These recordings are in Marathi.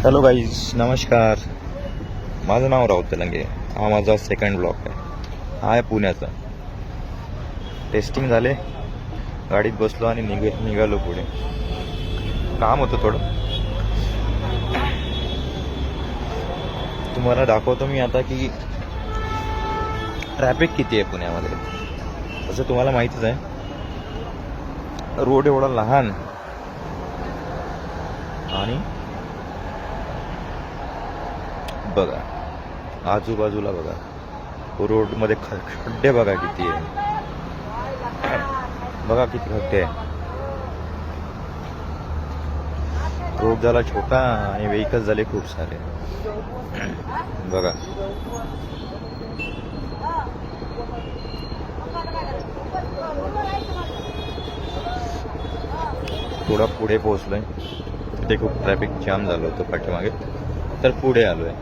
हॅलो गाईज, नमस्कार. माझं नाव राहुल तेलंगे. हा माझा सेकंड ब्लॉग आहे. हा आहे पुण्याचा. टेस्टिंग झाले, गाडीत बसलो आणि निघालो पुढे. काम होतं थोडं. तुम्हाला दाखवतो मी आता की ट्रॅफिक किती आहे पुण्यामध्ये. तसं तुम्हाला माहितीच आहे, रोड एवढा लहान आणि बघा आजूबाजूला बघा, रोडमध्ये खड्डे बघा किती आहे. बघा किती खड्डे आहे. रोड झाला छोटा आणि व्हेकल झाले खूप सारे. बघा थोडा पुढे पोहोचलोय, तिथे खूप ट्रॅफिक जाम झालं होतं पाठीमागे, तर पुढे आलोय.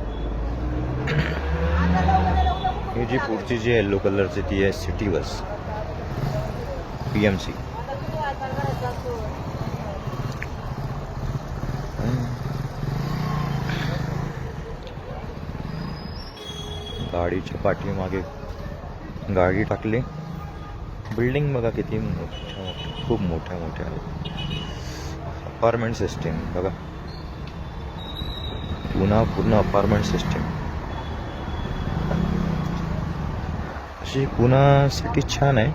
ही जी पुढची जी येलो कलरची ती आहे सिटी बस, PMC. गाडीच्या पाठीमागे गाडी टाकली. बिल्डिंग बघा किती मोठ्या, खूप मोठ्या मोठ्या आहेत. अपार्टमेंट सिस्टीम बघा, पूर्ण अपार्टमेंट सिस्टीम. अशी पुणा सिटी छान आहे.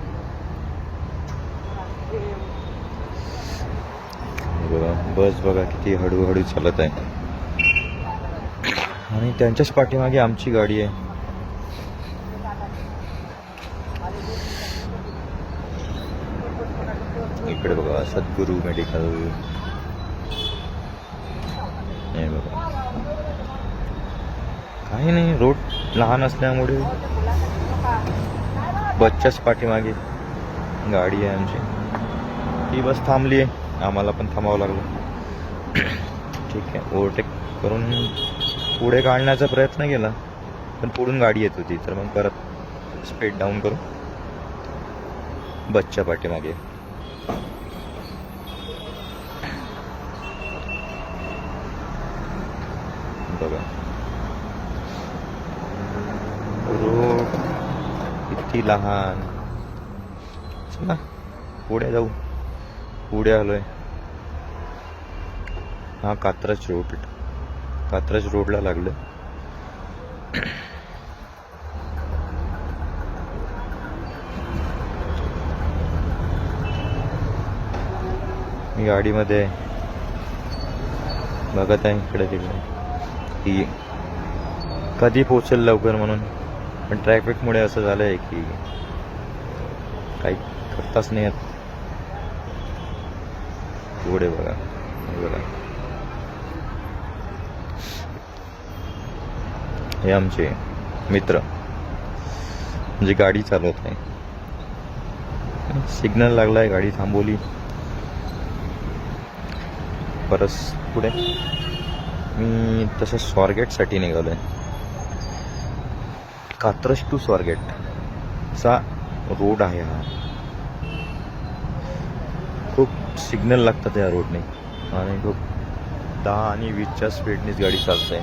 बघा बस बघा किती हळूहळू चालत आहे आणि त्यांच्याच पाठीमागे आमची गाडी आहे. इकडे बघा सद्गुरू मेडिकल. हे बघा, काही नाही, रोड लहान असल्यामुळे बसच्याच पाठीमागे गाडी आहे आमची. ती बस थांबली आहे, आम्हाला पण थांबावं लागलं. ठीक आहे, ओव्हरटेक करून पुढे काढण्याचा प्रयत्न केला, पण पुढून गाडी येत होती, तर मग परत स्पीड डाऊन करून बसच्या पाठीमागे. बघा रोड किती लहान. चला पुढे जाऊ. पुढे आलोय. हा कात्रज रोडला लागलं. मी गाडीमध्ये बघत आहे इकडे तिकडे की कधी पोहोचेल लवकर म्हणून, पण ट्रॅफिकमुळे असं झालंय की काही करताच नाही येत. पुढे बघा, हे आमचे मित्र म्हणजे गाडी चालवत आहे. सिग्नल लागलाय, गाडी थांबवली. परत पुढे मी तसं स्वारगेटसाठी निघालोय. कात्रज टू स्वारगेट चा रोड आहे हा. खूप सिग्नल लागतात या रोडने आणि खूप 10 आणि 20च्या स्पीडनीच गाडी चालते.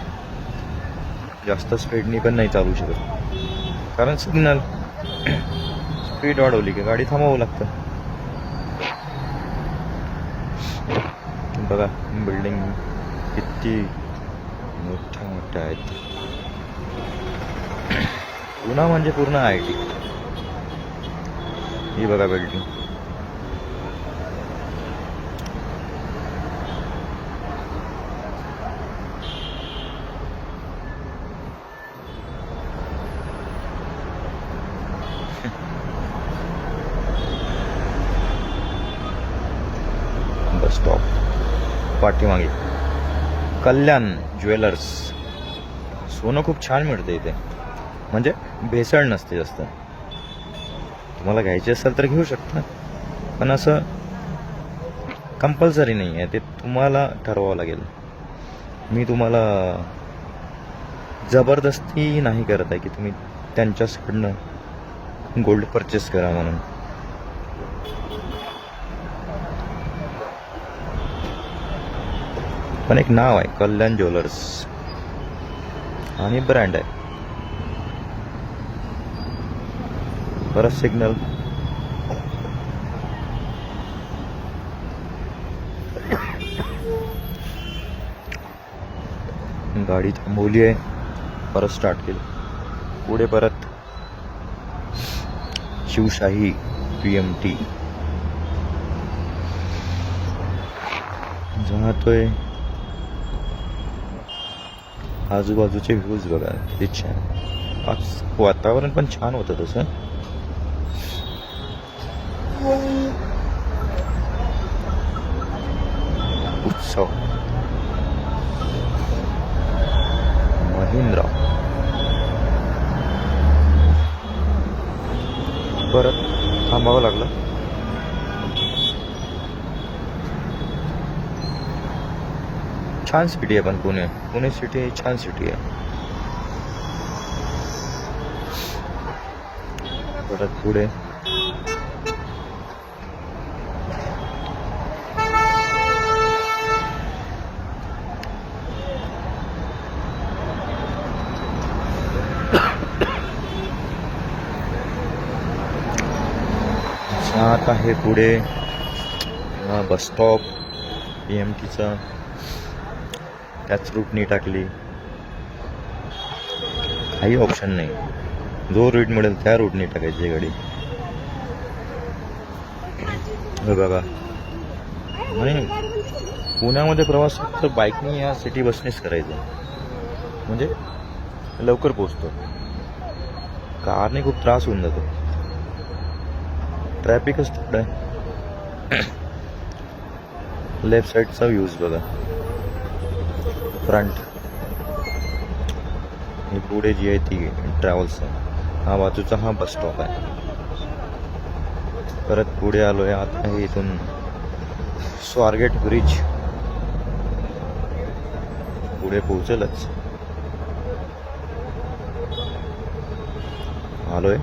जास्त स्पीडनी पण नाही चालू शकत, कारण सिग्नल स्पीड वाढवली की गाडी थांबवावं लागतं. बघा बिल्डिंग किती मोठ्या मोठ्या आहेत. पुणा म्हणजे पूर्ण IT. ही बघा बिल्डिंग. बस स्टॉप पाठीमागे कल्याण ज्वेलर्स. सोनं खूप छान मिळतं इथे, म्हणजे भेसळ नसते जास्त. तुम्हाला घ्यायचे असेल तर घेऊ शकता, पण असं कंपल्सरी नाही आहे, ते तुम्हाला ठरवावं लागेल. मी तुम्हाला जबरदस्ती नाही करत आहे की तुम्ही त्यांच्याकडनं गोल्ड परचेस करा म्हणून. पण एक नाव आहे कल्याण ज्वेलर्स आणि ब्रँड आहे. परत सिग्नल. गाडी थांबवली आहे, परत स्टार्ट केली. पुढे परत शिवशाही PMT जातोय. आजूबाजूचे व्ह्यूज बघा किती छान. आज वातावरण पण छान होतं तसं. उत्सव महिंद्रा. परत थांबावं लागलं. छान सिटी आहे पण पुणे सिटी छान सिटी आहे. परत पुढे जात आहे. पुढे बस स्टॉप PMTचा. त्याच रूटनी टाकली. काही ऑप्शन नाही, जो रूट मिळेल त्या रूटनी टाकायची गाडी. हे बघा. आणि पुण्यामध्ये प्रवास तर बाईकने या सिटी बसनेच करायचा, म्हणजे लवकर पोचतो. कारने खूप त्रास होऊन जातो. ट्रॅफिकच तिकडे आहे. लेफ्ट साईडचा व्ह्यूज बघा. फ्रंट ही पुढे जी आहे ती ट्रॅव्हल्स आहे. हा बाजूचा हा बस स्टॉप आहे. परत पुढे आलोय. आता हे इथून स्वारगेट ब्रिज पुढे पोहोचेलच. आलोय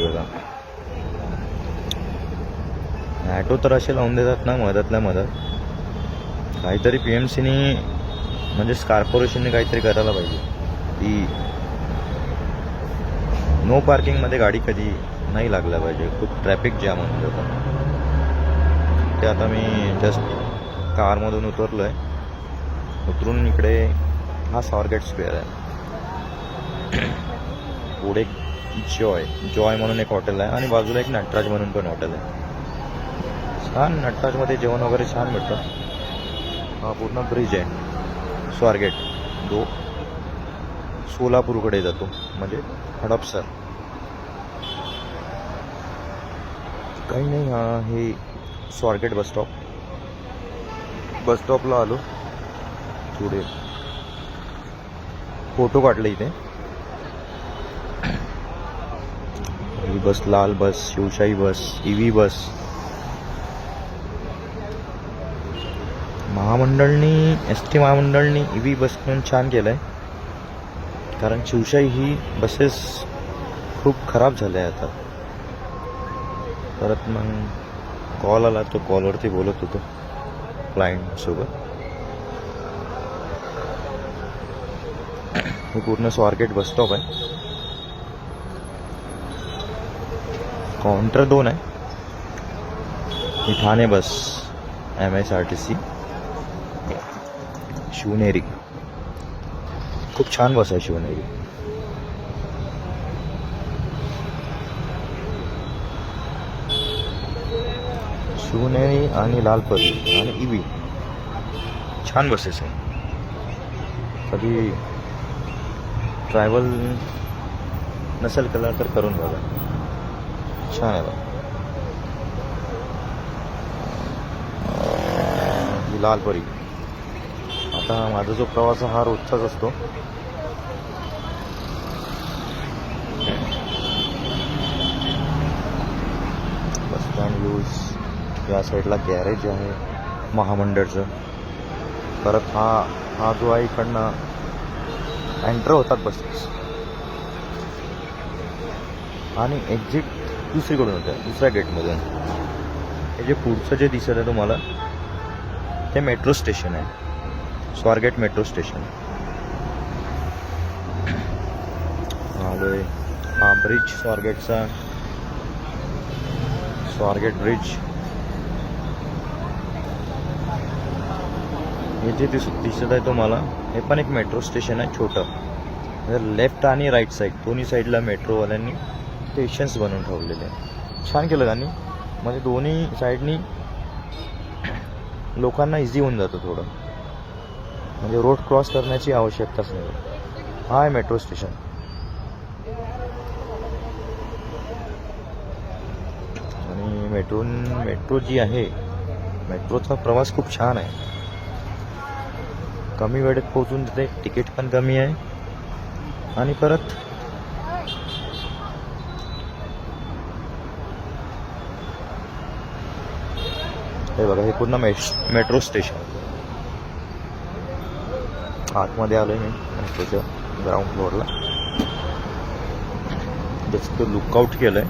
बघा. ॲटो तर असे लावून देतात ना मधातल्या मधात. काहीतरी PMCने म्हणजे कॉर्पोरेशनने काहीतरी करायला पाहिजे की नो पार्किंगमध्ये गाडी कधी नाही लागल्या पाहिजे. खूप ट्रॅफिक जॅम होऊन जातं. ते आता मी जस्ट कारमधून उतरलो आहे. उतरून इकडे हा स्वारगेट स्क्वेअर आहे. पुढे जॉय म्हणून एक हॉटेल आहे आणि बाजूला एक नटराज म्हणून पण हॉटेल आहे. छान. नटराजमध्ये जेवण वगैरे छान मिळतं. हा पूर्ण ब्रिज आहे स्वारगेट. जो सोलापूरकडे जातो, म्हणजे हडपसर. काही नाही. हा हे स्वारगेट बस स्टॉप. बस स्टॉपला आलो. पुढे फोटो काढले इथे. ही बस लाल बस, शिवशाही बस, EV बस. महामंडळनी ST महामंडळनी EV बस म्हणून छान केलं आहे. कारण शिवशाही ही बसेस खूप खराब झाल्या आता. परत मग कॉल आला, तो कॉलवरती बोलत होतो क्लायंटसोबत. हे पूर्ण स्वारगेट बस स्टॉप आहे. काउंटर 2 आहे. ही ठाणे बस MSRTC शिवनेरी. खूप छान बस आहे शिवनेरी. शिवनेरी आणि लालपरी आणि EV छान बसेस आहे. कधी ट्रॅव्हल नसेल केला तर करून बघा, छान आहे. ही लालपरी. आता माझा जो प्रवास हा रोजचाच असतो. Bus stand views. या साईडला गॅरेज आहे महामंडळचं. परत हा जो आहे इकडनं एंटर होतात बसेस आणि एक्झिट दुसरीकडून होतं, दुसऱ्या गेटमधून. हे जे पुढचं जे दिसत आहे तुम्हाला हे मेट्रो स्टेशन आहे, स्वारगेट मेट्रो स्टेशन. आलोय हा ब्रिज स्वारगेटचा, स्वारगेट ब्रिज. हे जे दिसत आहे तुम्हाला हे पण एक मेट्रो स्टेशन आहे छोटं. लेफ्ट आणि राईट साईड दोन्ही साईडला मेट्रोवाल्यांनी स्टेशन्स बनवून ठेवलेले आहे. छान केलं त्यांनी, म्हणजे दोन्ही साईडनी लोकांना इझी होऊन जातं थोडं, म्हणजे रोड क्रॉस करण्याची आवश्यकताच नाही. हा आहे मेट्रो स्टेशन. आणि मेट्रो जी आहे, मेट्रोचा प्रवास खूप छान आहे. कमी वेळेत पोहोचून देते, तिकीट पण कमी आहे. आणि परत हे बघा, हे पूर्ण मेट्रो स्टेशन. आतमध्ये आलोय मी मेट्रोच्या ग्राउंड फ्लोअरला. जसं लुकआउट केलंय,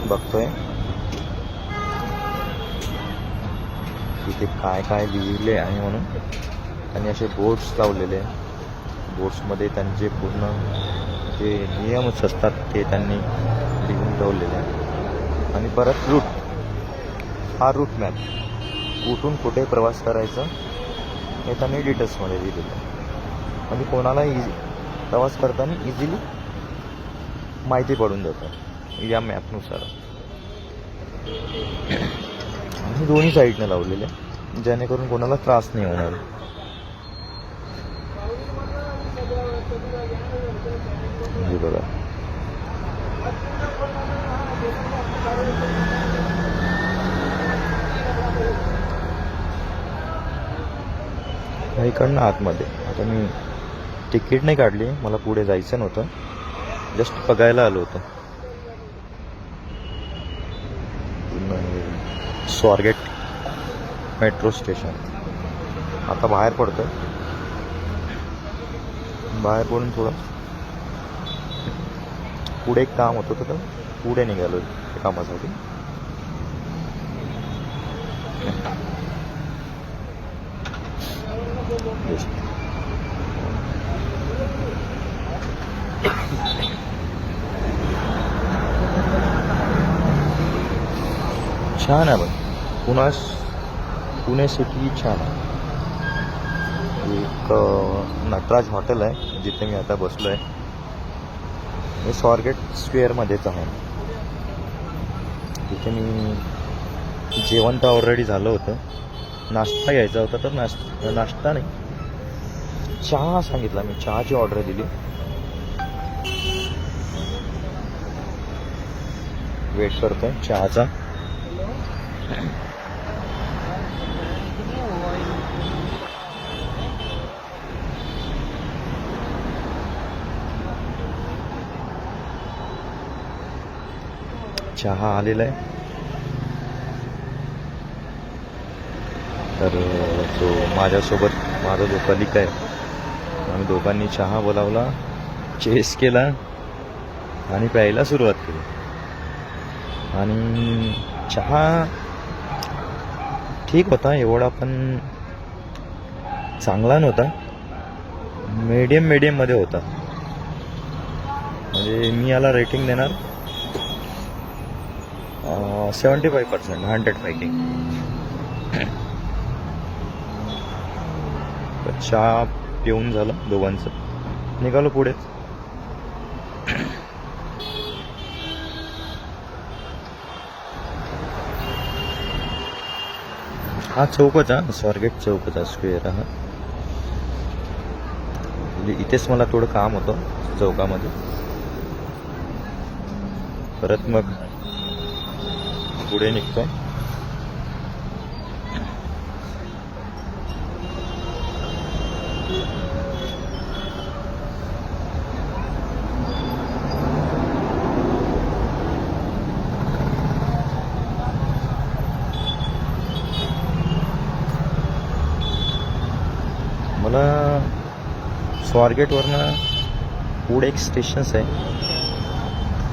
बघतोय तिथे काय काय लिहिले आहे म्हणून. त्यांनी असे बोर्ड्स लावलेले आहे. बोर्ड्समध्ये त्यांचे पूर्ण जे नियमच असतात ते त्यांनी लिहून ठेवलेले आहे. आणि परत रूट, हा रूट मॅप, कुठून कुठे प्रवास करायचा हे त्यांनी डिटेल्समध्ये दिलेलं आहे. म्हणजे कोणाला प्रवास करताना इझिली माहिती पडून जातं या मॅपनुसार. आणि दोन्ही साईडने लावलेले, जेणेकरून कोणाला त्रास नाही होणार. म्हणजे बघा, इकडनं आतमध्ये. आता मी तिकीट नाही काढली, मला पुढे जायचं नव्हतं, जस्ट बघायला आलो होतं. Swargate metro station. आता बाहेर पडतोय, बाहेर पडून थोडं पुढे एक काम होतं तर पुढे निघालो कामासाठी. छान आहे बघ, पुणे सिटी छान आहे. एक नटराज हॉटेल आहे जिथे मी आता बसलो आहे. हे स्वारगेट स्क्वेअरमध्येच आहे. तिथे मी जेवण तर ऑलरेडी झालं होतं, नाश्ता घ्यायचा होता तर नाश्ता नाही, चहा सांगितला मी. चहाची ऑर्डर दिली. वेट करतोय चहाचा. चहा आलेला आहे. तर जो माझ्यासोबत माझा जो कलिक आहे, आम्ही दोघांनी चहा बोलावला, चेस केला आणि प्यायला सुरुवात केली. आणि चहा ठीक होता, एवढा पण चांगला नव्हता, मीडियममध्ये होता. म्हणजे मी याला रेटिंग देणार 75%, 100 पैकी. चहा पिऊन झालं दोघांचं, निघालो पुढे. हा चौकच, हा स्वारगेट चौकचा स्क्वेअर. हा इथेच मला थोडं काम होतं चौकामध्ये. परत मग पुढे निघतोय. मला स्वारगेटवरनं पुढे एक स्टेशन्स आहे,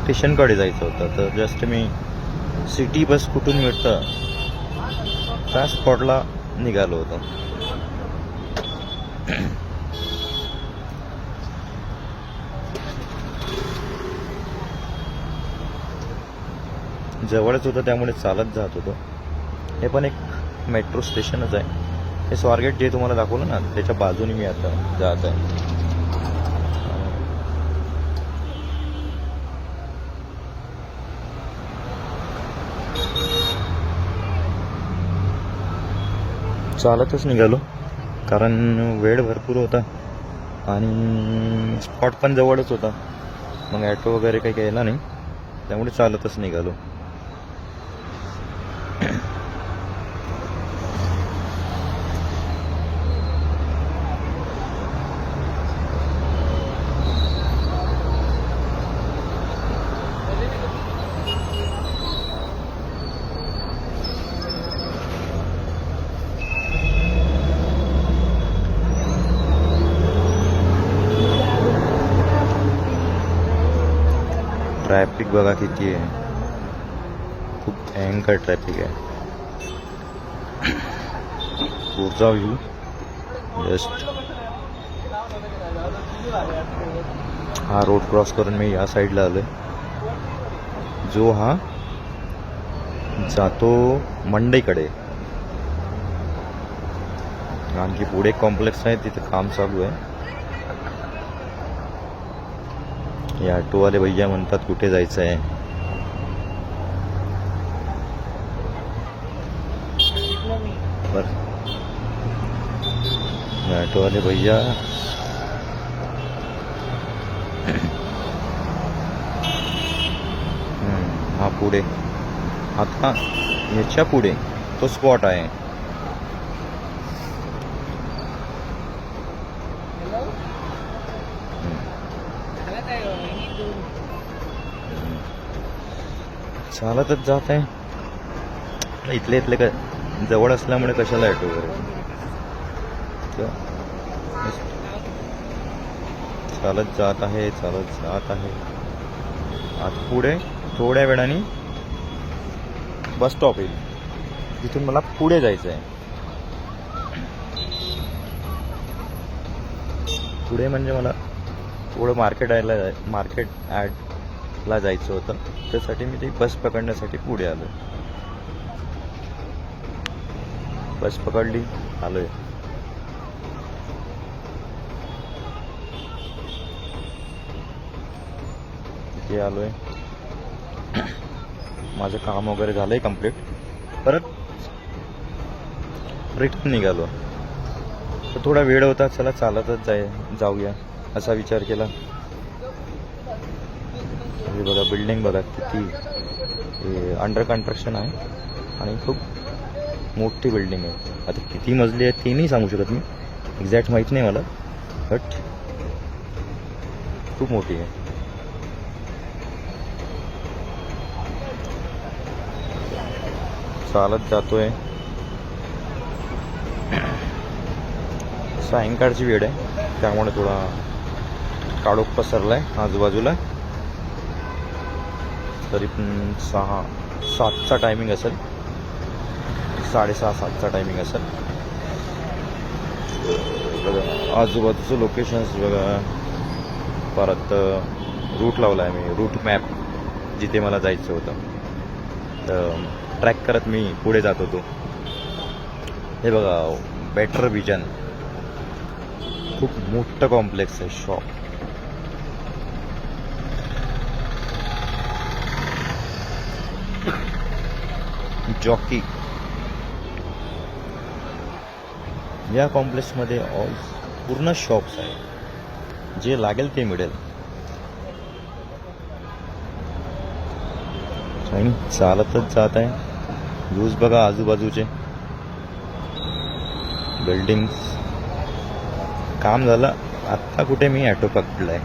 स्टेशनकडे जायचं होतं. तर जस्ट मी सिटी बस कुठून मिळतं त्या स्पॉटला निघालो होतो. जवळच होतं त्यामुळे चालत जात होतो. हे पण एक मेट्रो स्टेशनच आहे. हे स्वारगेट जे तुम्हाला दाखवलं ना त्याच्या बाजूने मी आता जात आहे. चालतच निघालो कारण वेळ भरपूर होता आणि स्पॉट पण जवळच होता. मग ॲटो वगैरे काही घ्यायला नाही त्यामुळे चालतच निघालो. ट्रॅफिक बघा किती आहे. खूप भयंकर ट्रॅफिक आहे. पुढचा व्ह्यू जस्ट हा रोड क्रॉस करून मी या साईडला आलोय जो हा जातो मंडईकडे. आणखी पुढे कॉम्प्लेक्स आहे तिथे काम चालू आहे. हे ऑटोवाले भैया म्हणतात कुठे जायचं आहे. बरं ऑटोवाले भैया हा पुढे आता ह्याच्या पुढे तो स्पॉट आहे. चालतच जात आहे. इथले का जवळ असल्यामुळे कशाला ॲटो वगैरे चालत जात आहे. आता पुढे थोड्या वेळाने बस स्टॉप येईल जिथून मला पुढे जायचं आहे. पुढे म्हणजे मला थोडं मार्केट ॲडला जायचं होतं. त्यासाठी मी ती बस पकडण्यासाठी पुढे आलो. बस पकडली आलोय. इथे आलोय. माझं काम वगैरे झालंय कम्प्लीट. परत रिटर्न निघालो. तर थोडा वेळ होता चला चालतच जाऊया असा विचार केला. हे बघा बिल्डिंग बघा किती अंडर कन्स्ट्रक्शन आहे आणि खूप मोठी बिल्डिंग आहे. आता किती मजली आहे ते नाही सांगू शकत मी. एक्झॅक्ट माहीत नाही मला बट खूप मोठी आहे. चालत जातोय. सायंकाळची वेळ आहे त्यामुळे थोडा काळोख पसरलाय आजूबाजूला. तरी पण 6-7चा टायमिंग असेल. 6:30-7चा टायमिंग असेल. बघा आजूबाजूचं लोकेशन्स बघा. परत रूट लावला आहे मी. रूट मॅप जिथे मला जायचं होतं तर ट्रॅक करत मी पुढे जात होतो. हे बघा बेटर विजन. खूप मोठं कॉम्प्लेक्स आहे. Shop jockey. या कॉम्प्लेक्समध्ये पूर्ण शॉप्स आहे. जे लागेल ते मिळेल. चालतच जात आहे. व्ह्यूज बघा आजूबाजूचे बिल्डिंग्स. काम झालं आत्ता कुठे मी ॲटो पकडलाय.